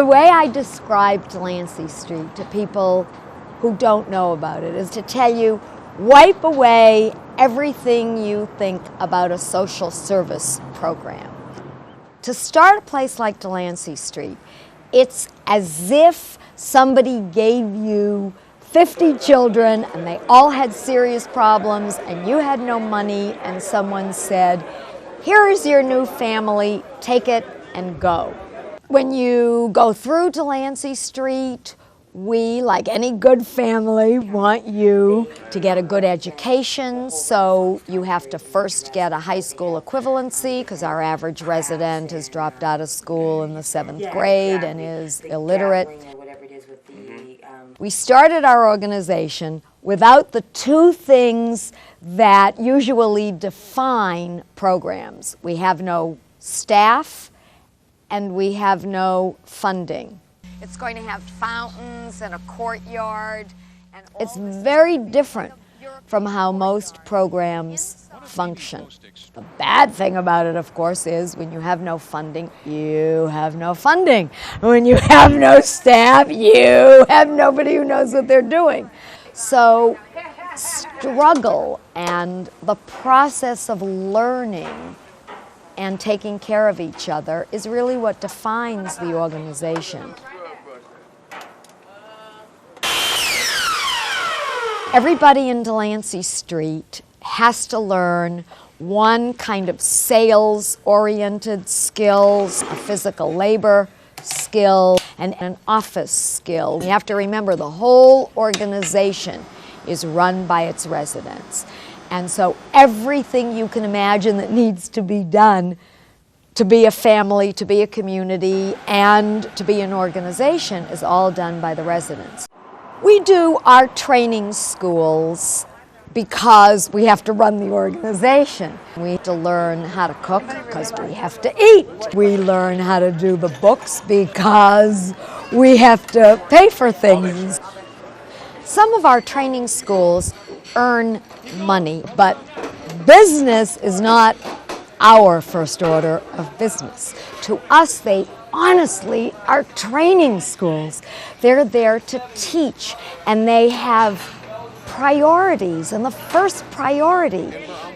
The way I describe Delancey Street to people who don't know about it is to tell you, wipe away everything you think about a social service program. To start a place like Delancey Street, it's as if somebody gave you 50 children and they all had serious problems and you had no money, and someone said, here is your new family, take it and go. When you go through Delancey Street, we, like any good family, want you to get a good education, so you have to first get a high school equivalency because our average resident has dropped out of school in the 7th grade and is illiterate. We started our organization without the two things that usually define programs. We have no staff and we have no funding. It's going to have fountains and a courtyard. And it's very different from how most programs function. The bad thing about it, of course, is when you have no funding, you have no funding. When you have no staff, you have nobody who knows what they're doing. So struggle and the process of learning and taking care of each other is really what defines the organization. Everybody in Delancey Street has to learn one kind of sales-oriented skills, a physical labor skill, and an office skill. You have to remember the whole organization is run by its residents. And so everything you can imagine that needs to be done to be a family, to be a community, and to be an organization is all done by the residents. We do our training schools because we have to run the organization. We have to learn how to cook because we have to eat. We learn how to do the books because we have to pay for things. Some of our training schools earn money, but business is not our first order of business. To us, they honestly are training schools. They're there to teach, and they have priorities, and the first priority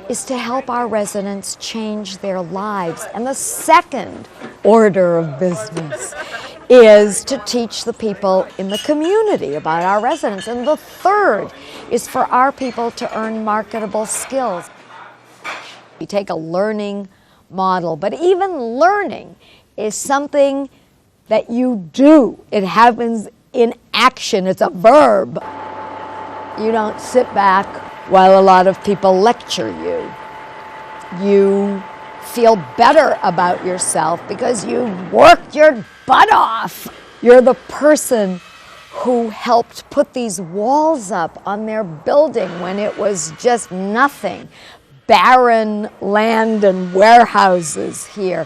is to help our residents change their lives, and the second order of business is to teach the people in the community about our residents, and the third is for our people to earn marketable skills. We take a learning model, but even learning is something that you do. It happens in action. It's a verb. You don't sit back while a lot of people lecture you. You feel better about yourself because you worked your butt off. You're the person who helped put these walls up on their building when it was just nothing. Barren land and warehouses here.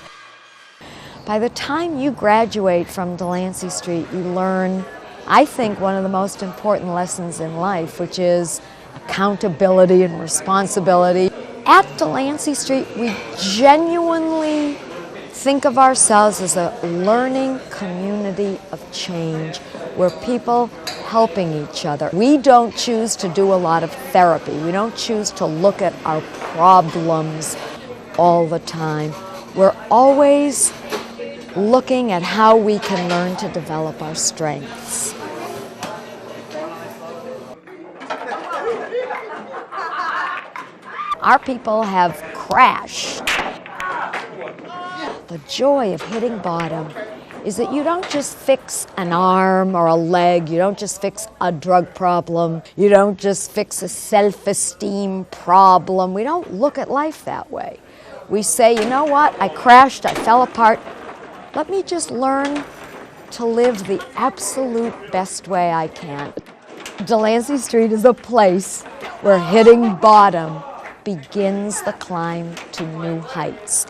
By the time you graduate from Delancey Street, you learn, I think, one of the most important lessons in life, which is accountability and responsibility. At Delancey Street, we genuinely think of ourselves as a learning community of change, where people helping each other. We don't choose to do a lot of therapy. We don't choose to look at our problems all the time. We're always looking at how we can learn to develop our strengths. Our people have crashed. The joy of hitting bottom is that you don't just fix an arm or a leg, you don't just fix a drug problem, you don't just fix a self-esteem problem. We don't look at life that way. We say, you know what, I crashed, I fell apart. Let me just learn to live the absolute best way I can. Delancey Street is a place where hitting bottom begins the climb to new heights.